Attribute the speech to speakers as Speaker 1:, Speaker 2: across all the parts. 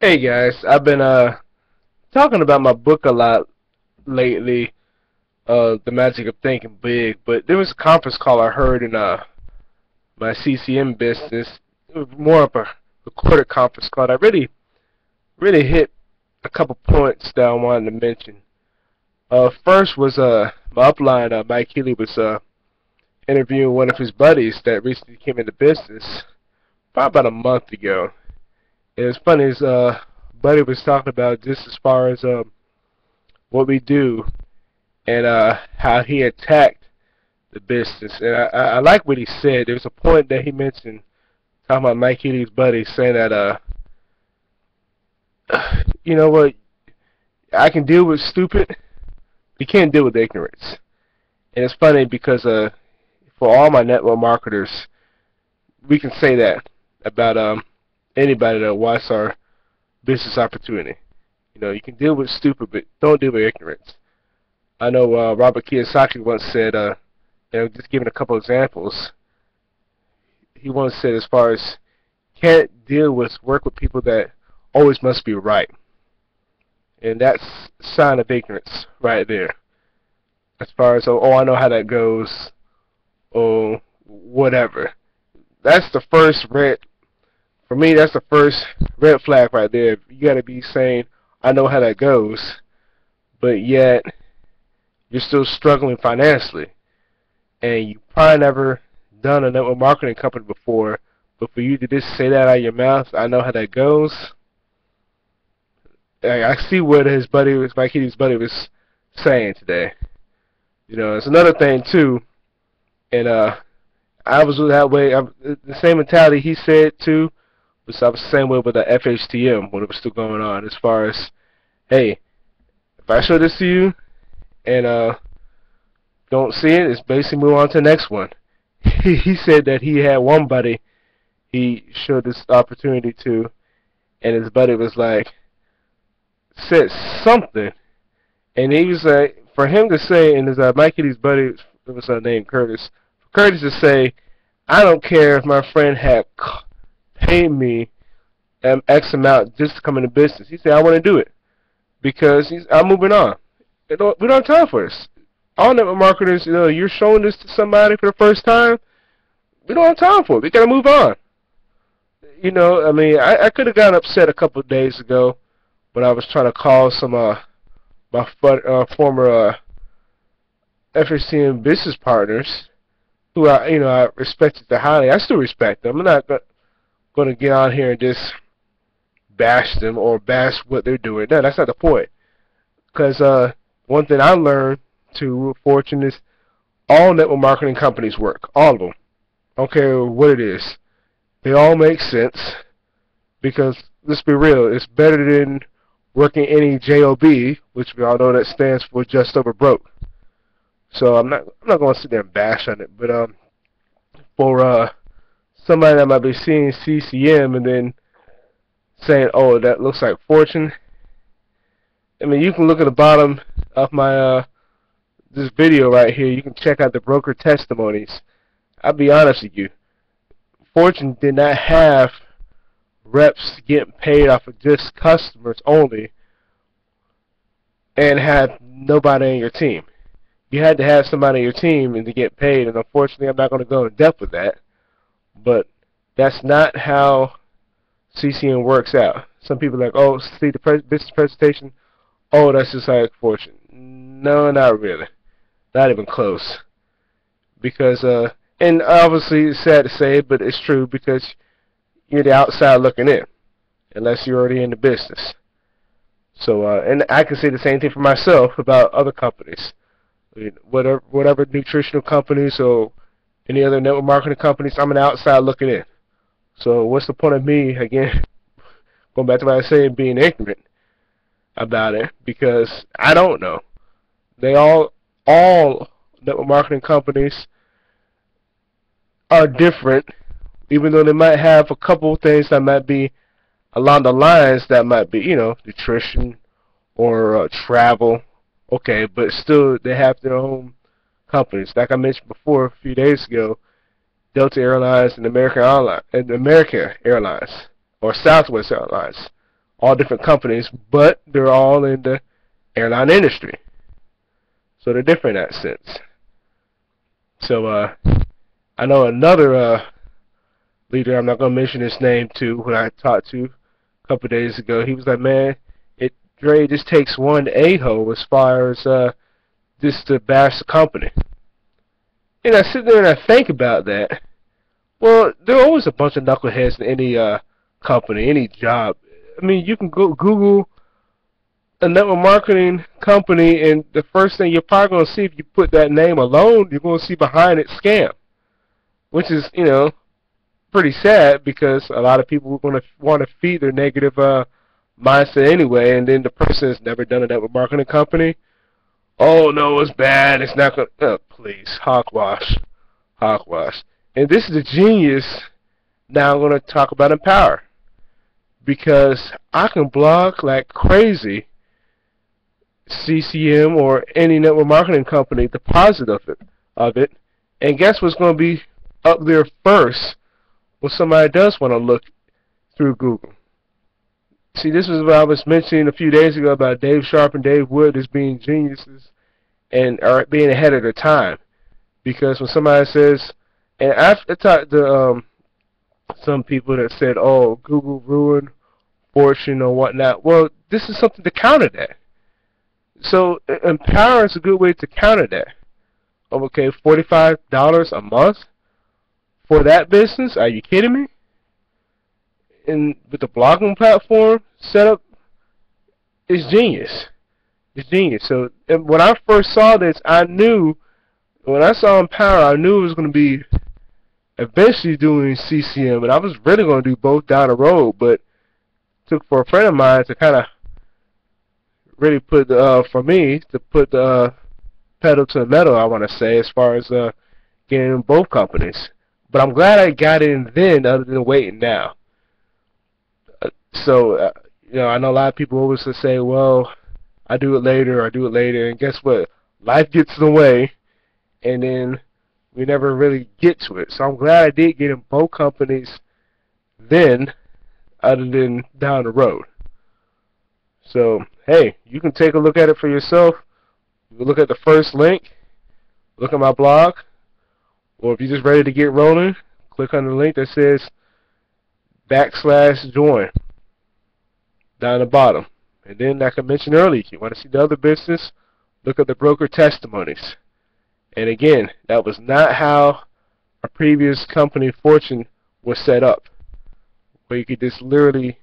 Speaker 1: Hey guys, I've been talking about my book a lot lately, The Magic of Thinking Big, but there was a conference call I heard in my CCM business. It was more of a recorded conference call that really hit a couple points that I wanted to mention. First was my upline, Mike Healy was interviewing one of his buddies that recently came into business probably about a month ago. It was funny, his buddy was talking about just as far as what we do and how he attacked the business. And I like what he said. There was a point that he mentioned talking about Mike Healy's buddy saying that you know what, I can deal with stupid, you can't deal with ignorance. And it's funny because for all my network marketers, we can say that about anybody that wants our business opportunity. You know, you can deal with stupid, but don't deal with ignorance. I know Robert Kiyosaki once said, just giving a couple examples, he once said as far as can't work with people that always must be right. And that's a sign of ignorance right there. As far as, oh, I know how that goes, or whatever. That's the first red, for me, that's the first red flag right there. You got to be saying, I know how that goes, but yet you're still struggling financially. And you probably never done a network marketing company before, but for you to just say that out of your mouth, I know how that goes. I see what his buddy was, Mike Healy's buddy was saying today. You know, it's another thing too, and I was that way. The same mentality he said too. Was I was the same way with the FHTM when it was still going on. As far as, hey, if I show this to you and don't see it, it's basically move on to the next one. He said that he had one buddy he showed this opportunity to, and his buddy was like, said something, and he was like, for him to say, and his Mike Kitty's buddy, it was named Curtis, for Curtis to say, I don't care if my friend had paid me X amount just to come into business. He said, I want to do it because I'm moving on. We don't have time for this. All network marketers, you know, you're showing this to somebody for the first time, we don't have time for it. We got to move on. You know, I mean, I could have gotten upset a couple of days ago when I was trying to call some my former FHCM business partners who I respected highly. I still respect them. I'm not going to get on here and just bash them or bash what they're doing. No, that's not the point. Because one thing I learned to Fortune is all network marketing companies work. All of them. I don't care what it is. They all make sense because, let's be real, it's better than working any job, which we all know that stands for just over broke. So I'm not going to sit there and bash on it, but for somebody that might be seeing CCM and then saying, "Oh, that looks like Fortune," I mean, you can look at the bottom of my this video right here. You can check out the broker testimonies. I'll be honest with you, Fortune did not have reps getting paid off of just customers only and had nobody on your team. You had to have somebody on your team and to get paid, and unfortunately I'm not going to go in depth with that, but that's not how CCM works out. Some people are like, oh, see the business presentation, oh, that's just like Fortune. No, not really. Not even close. Because, and obviously it's sad to say, but it's true because you're the outside looking in, unless you're already in the business. So, and I can say the same thing for myself about other companies. I mean, whatever nutritional companies or any other network marketing companies, I'm an outside looking in. So what's the point of me, again, going back to what I said, being ignorant about it, because I don't know. They all network marketing companies are different, even though they might have a couple of things that might be along the lines that might be, nutrition or travel. Okay, but still they have their own companies. Like I mentioned before a few days ago, Delta Airlines and American Airlines or Southwest Airlines. all different companies, but they're all in the airline industry. So they're different in that sense. So I know another leader, I'm not going to mention his name too, when I talked to a couple of days ago, he was like, man, Dre just takes one a-hole as far as just to bash the company. And I sit there and I think about that. Well, there are always a bunch of knuckleheads in any company, any job. I mean, you can go Google a network marketing company, and the first thing you're probably going to see, if you put that name alone, you're going to see behind it scam, which is, you know, pretty sad, because a lot of people are going to want to feed their negative mindset anyway, and then the person has never done a network marketing company. Oh no, it's bad. It's not going to. Oh, please, hogwash, hogwash. And this is a genius. Now I'm going to talk about Empower, because I can blog like crazy. CCM or any network marketing company, the positive of it, and guess what's going to be up there first when somebody does want to look through Google? See, this is what I was mentioning a few days ago about Dave Sharp and Dave Wood as being geniuses and are being ahead of their time. Because when somebody says, and I've talked to some people that said, oh, Google ruined Fortune or whatnot. Well, this is something to counter that. So Empower is a good way to counter that. Okay, $45 a month for that business? Are you kidding me? And with the blogging platform setup, it's genius. It's genius. So when I first saw this, I knew, when I saw Empower, I knew it was going to be eventually doing CCM, and I was really going to do both down the road, but it took for a friend of mine to kind of really put for me to put the pedal to the metal, I want to say, as far as getting in both companies. But I'm glad I got in then, other than waiting now. You know, I know a lot of people always say, well, I do it later, and guess what? Life gets in the way, and then we never really get to it. So I'm glad I did get in both companies then, other than down the road. So, hey, you can take a look at it for yourself. You look at the first link, look at my blog, or if you're just ready to get rolling, click on the link that says /join down the bottom. And then, like I mentioned earlier, if you want to see the other business, look at the broker testimonies. And again, that was not how a previous company, Fortune, was set up, where you could just literally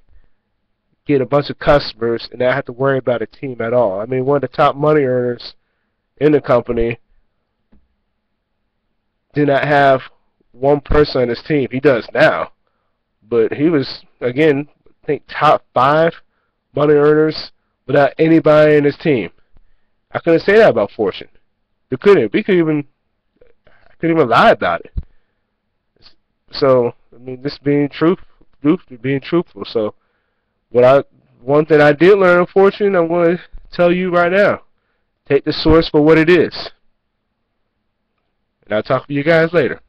Speaker 1: get a bunch of customers and not have to worry about a team at all. I mean, one of the top money earners in the company did not have one person on his team. He does now, but he was, again, I think top 5 money earners without anybody in his team. I couldn't say that about Fortune. We couldn't. I couldn't even lie about it. So, I mean, this being truthful. So, one thing I did learn in Fortune, I'm going to tell you right now. Take the source for what it is. And I'll talk to you guys later.